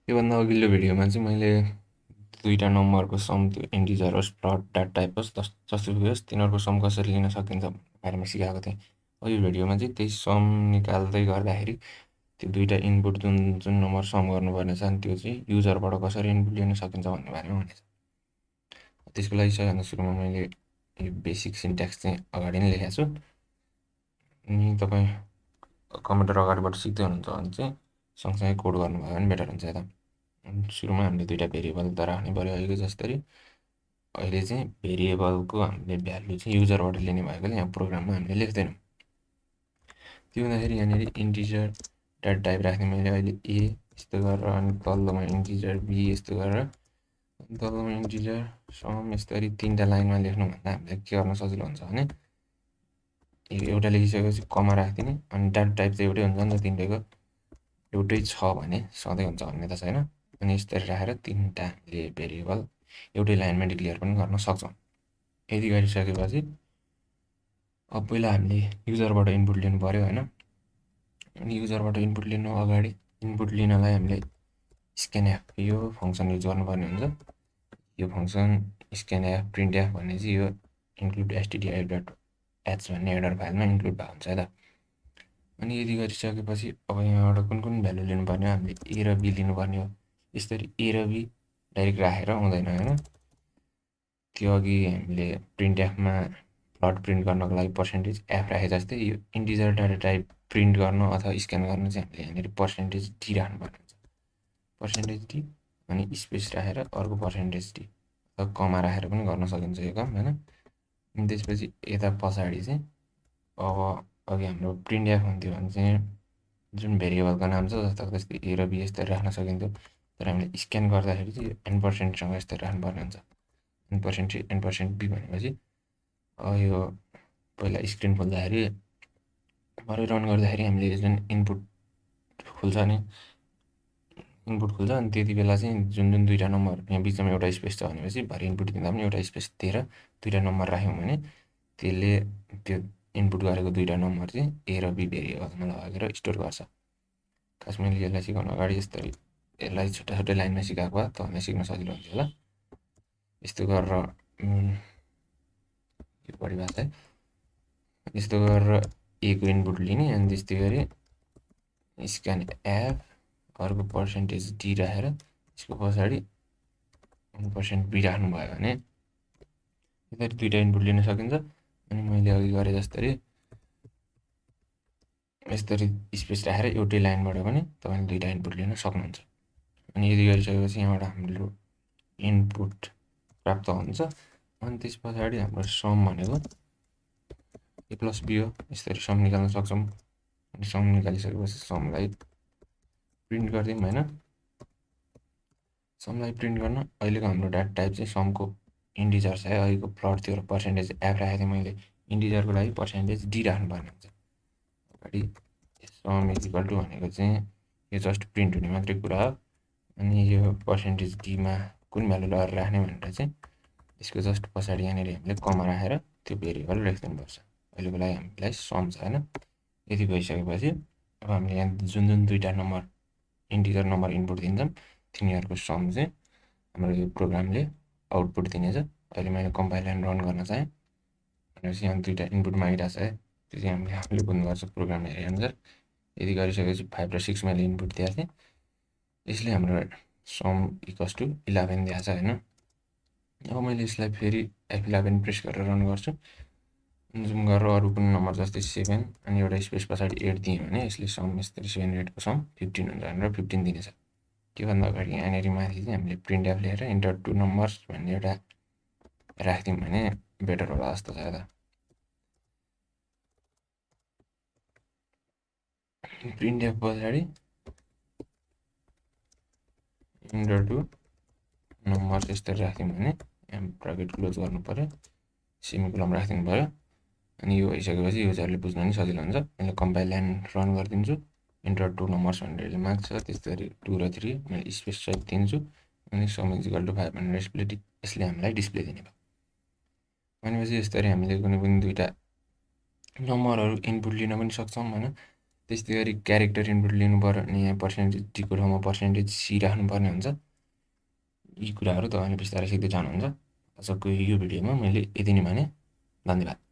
योभन्दा अघिल्लो भिडियोमा चाहिँ मैले दुईवटा नम्बरको सम त्यो इन्टिजर होस् फ्लट डाटा टाइप होस् जसुकै होस् तिनीहरूको सम कसरी लिन सकिन्छ भन्ने बारेमा सिकाएको थिएँ। यो भिडियोमा चाहिँ त्यही सम निकाल्दै गर्दाखेरि त्यो दुईवटा इनपुट जुन जुन नम्बर सम गर्नुपर्ने छ अनि त्यो चाहिँ युजरबाट कसरी इनपुट लिन सकिन्छ भन्ने बारेमा हुनेछ। त्यसको लागि सबैभन्दा सुरुमा मैले यो बेसिक सिन्ट्याक्स चाहिँ अगाडि नै लेखेको छु। अनि तपाईँ कम्प्युटर अगाडिबाट सिक्दै हुनुहुन्छ भने चाहिँ सँगसँगै कोड गर्नुभयो भने बेटर हुन्छ यता। सुरुमा हामीले दुईवटा भेरिएबल त राख्नै पऱ्यो अहिलेको जस्तरी। अहिले चाहिँ भेरिएबलको हामीले भ्यालु चाहिँ युजरबाट लिने भएकोले यहाँ प्रोग्राममा हामीले लेख्दैनौँ। त्यो हुँदाखेरि यहाँनिर इन्टिजर डाटा टाइप राख्ने मैले अहिले ए यस्तो गरेर अनि तल्लोमा इन्टिजर बी यस्तो गरेर तल्लोमा इन्टिजर सम यस्तरी तिनवटा लाइनमा लेख्नुभन्दा हामीलाई के गर्न सजिलो हुन्छ भने एउटा लेखिसकेपछि कमा राखिदिने अनि डाटा टाइप चाहिँ एउटै हुन्छ नि त तिनटैको एउटै छ भने सधैँ हुन्छ भन्ने त छैन। अनि यस्तरी राखेर तिनवटा हामीले भेरिएबल एउटै लाइनमा डिक्लेयर पनि गर्न सक्छौँ। यति गरिसकेपछि अब पहिला हामीले युजरबाट इनपुट लिनु पऱ्यो होइन। अनि युजरबाट इनपुट लिनु अगाडि इनपुट लिनलाई हामीले स्क्यानएफ यो फङ्सन युज गर्नुपर्ने हुन्छ। यो फङ्सन स्क्यानएफ प्रिन्टएफ भन्ने चाहिँ यो इन्क्लुड stdio.h भन्ने हेडर फाइलमा इन्क्लुड भएको हुन्छ है त। अनि यदि गरिसकेपछि अब यहाँबाट कुन कुन भ्यालु लिनुपर्ने हो हामीले ए र बी लिनुपर्ने हो। यसरी ए र बी डाइरेक्ट राखेर हुँदैन होइन। त्यो अघि हामीले प्रिन्टएफमा प्लट प्रिन्ट गर्नको लागि पर्सेन्टेज एफ राखे जस्तै यो इन्टिजर डाटा टाइप प्रिन्ट गर्न अथवा स्क्यान गर्न चाहिँ हामीले यहाँनिर पर्सेन्टेज डी राख्नुपर्ने हुन्छ। पर्सेन्टेज डी अनि स्पेस राखेर अर्को पर्सेन्टेज डी अथवा कमा राखेर पनि गर्न सकिन्छ यो काम होइन। अनि त्यसपछि यता पछाडि चाहिँ अब अघि हाम्रो प्रिन्टएफ हुन्थ्यो भने चाहिँ जुन भेरिएबलको नाम छ जस्तै ए र बी यस्तरी राख्न सकिन्थ्यो। तर हामीले स्क्यान गर्दाखेरि चाहिँ n%सँग यस्तरी राख्नुपर्ने हुन्छ। n% बी भनेपछि यो पहिला स्क्रिन खोल्दाखेरि भरे रन गर्दाखेरि हामीले जुन इनपुट खुल्छ नि इनपुट खुल्छ अनि त्यति बेला चाहिँ जुन जुन दुईवटा नम्बर यहाँ बिचमा एउटा स्पेस छ भनेपछि भरे इनपुट दिँदा पनि एउटा स्पेस दिएर दुईवटा नम्बर राख्यौँ भने त्यसले त्यो इनपुट गरेको दुईवटा नम्बर चाहिँ ए र बी भेरिएबलमा लगेर स्टोर गर्छ। खास मैले यसलाई सिकाउनु अगाडि यस्तरी यसलाई छुट्टा छुट्टै लाइनमा सिकाएको भए तपाईँलाई सिक्न सजिलो हुन्थ्यो होला। यस्तो गरेर यो परिभाषा है यस्तो गरेर ए को इनपुट लिने अनि त्यस्तै गरी स्क्यान एफ अर्को पर्सेन्टेज डी राखेर यसको पछाडि % बी राख्नुभयो भने यसरी दुईवटा इनपुट लिन सकिन्छ। अनि मैले अघि गरे जस्तरी यस्तरी स्पेस राखेर एउटै लाइनबाट पनि तपाईँले दुईवटा इनपुट लिन सक्नुहुन्छ। अनि यदि गरिसकेपछि यहाँबाट हाम्रो इनपुट प्राप्त हुन्छ। अनि त्यस पछाडि हाम्रो सम भनेको ए प्लस बी हो। यसरी सम निकाल्न सक्छौँ। अनि सम निकालिसकेपछि समलाई प्रिन्ट गरिदिउँ होइन। समलाई प्रिन्ट गर्न अहिलेको हाम्रो डाटा टाइप चाहिँ समको इन्टिजर छ है। अहिलेको प्लट थियो र पर्सेन्टेज एफ राखेको थिएँ मैले इन्टिजरको लागि पर्सेन्टेज डी राख्नुपर्ने हुन्छ। अगाडि सम इक्वल टु भनेको चाहिँ यो जस्ट प्रिन्ट हुने मात्रै कुरा हो। अनि यो पर्सेन्टेज डीमा कुन भ्यालु लगाएर राख्ने भनेर चाहिँ यसको जस्ट पछाडि यहाँनिर हामीले कमा राखेर त्यो भेरिएबल राखिदिनुपर्छ। अहिलेको लागि हामीलाई सम छ होइन। यति भइसकेपछि अब हामीले यहाँ जुन जुन दुईवटा नम्बर इन्टिजर नम्बर इनपुट दिन्छौँ तिनीहरूको सम चाहिँ हाम्रो यो प्रोग्रामले आउटपुट दिनेछ। अहिले मैले कम्पाइल एन्ड रन गर्न चाहेँ भनेपछि यहाँ दुईवटा इनपुट मागिरहेको छ है। त्यो चाहिँ हामीले आफूले बुझ्नुपर्छ प्रोग्राम हेरेअनुसार। यदि गरिसकेपछि 5 र 6 मैले इनपुट दिएको थिएँ। यसले हाम्रो सम इक्वल्स टु 11 दिएको छ होइन। अब मैले यसलाई फेरि F11 प्रेस गरेर रन गर्छु। जुम गरेर अरू कुनै नम्बर जस्तै 7 अनि एउटा स्पेस पछाडि 8 दिएँ भने यसले सम यस्तरी 7 र 8को सम 15 हुन्छ भनेर 15 दिनेछ। त्योभन्दा अगाडि यहाँनिर माथि चाहिँ हामीले प्रिन्ट एफ लेखेर इन्टर टु नम्बर्स भन्ने एउटा राखिदिउँ भने बेटर होला जस्तो छ यता। प्रिन्ट एफ पछाडि इन्टर टु नम्बर्स यस्तरी राखिदिउँ भने यहाँ ब्राकेट क्लोज गर्नु पऱ्यो सेमिकोलन राखिदिनु पऱ्यो। अनि यो भइसकेपछि युजरले बुझ्न नि सजिलो हुन्छ। मैले कम्पाइल एन्ड रन गरिदिन्छु। इन्टर टु नम्बर्स भनेर माग्छ त्यस्तै गरी 2 र 3 मैले स्पेस सहित दिन्छु। अनि सम इक्वल टु 5 भनेर यसले हामीलाई डिस्प्ले दिने भयो। भनेपछि यस्तरी हामीले कुनै पनि दुईवटा नम्बरहरू इनपुट लिन पनि सक्छौँ होइन। त्यस्तै गरी क्यारेक्टर इनपुट लिनुपऱ्यो भने यहाँ पर्सेन्टेज टीको ठाउँमा पर्सेन्टेज सी राख्नुपर्ने हुन्छ। यी कुराहरू तपाईँले बिस्तारै सिक्दै जानुहुन्छ। आजको यो भिडियोमा मैले यति नै भने। धन्यवाद।